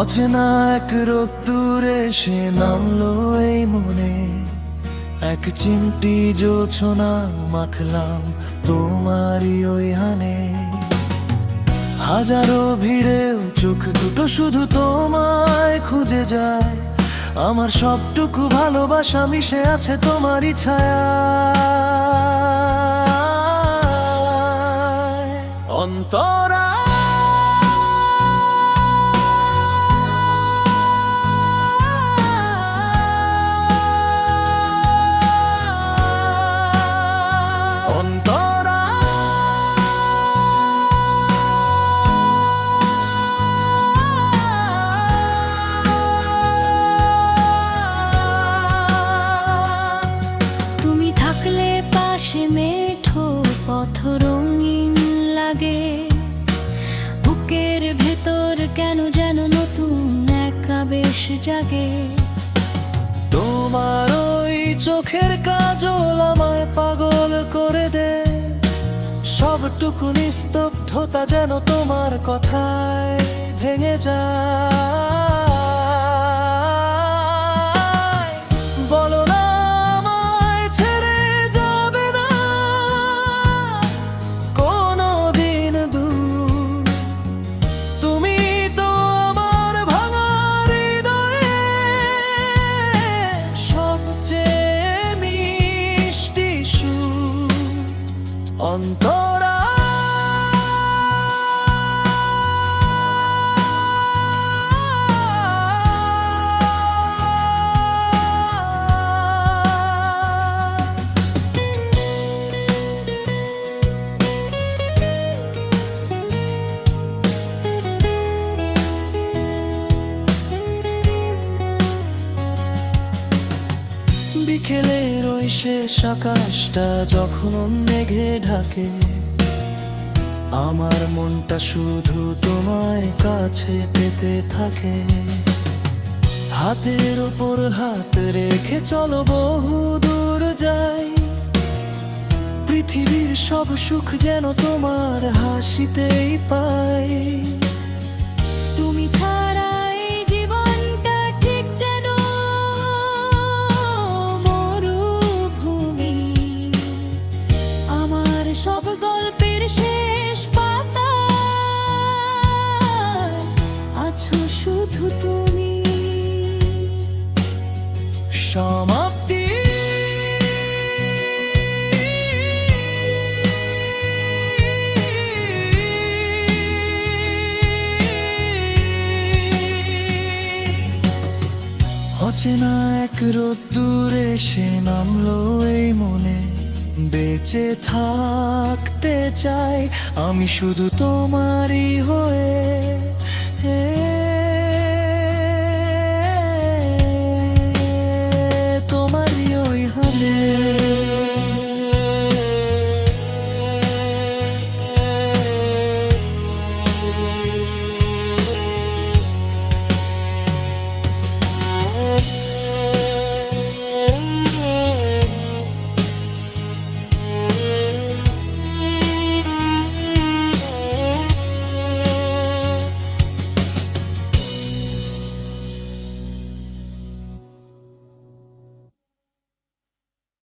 অচেনা এক রোদ্দুরে সে নামলো এই মনে, এক চিমটি জোছনা মাখলাম তোমারই ওই হানে। হাজারো ভিড়েও চোখ দুটো শুধু তোমায় খুঁজে যায়, আমার সবটুকু ভালোবাসা মিশে আছে তোমারই ছায়া। অন্তরা মেঠো পথ রঙিন লাগে, বুকের ভেতর কেন যেন নতুন এক আবেশ জাগে। তোমার ওই চোখের কাজল আমায় পাগল করে দে, সবটুকু নিস্তব্ধতা যেন তোমার কথায় ভেঙে যায়। বলো না আমায় ছেড়ে যাবে না কোনোদিন দূর, তুমি তো আমার ভাঙা হৃদয়ে সবচেয়ে মিষ্টি সুর। অন্তরা বিকেলের ওই শেষ আকাশটা যখন মেঘে ঢাকে, আমার মনটা শুধু তোমায় কাছে পেতে থাকে। হাতের ওপর হাত রেখে চলো বহু দূর যাই, পৃথিবীর সব সুখ যেন তোমার হাসিতেই পাই। তুমি ছাড়া এই জীবনটা ঠিক যেন মরুভূমি, আমার সব গল্পের শেষ পাতায় আছো শুধু তুমি। সমাপ্তি অচেনা এক রোদ্দুরে সে নামলো এই মনে, বেঁচে থাকতে চাই আমি শুধু তোমারই হয়ে।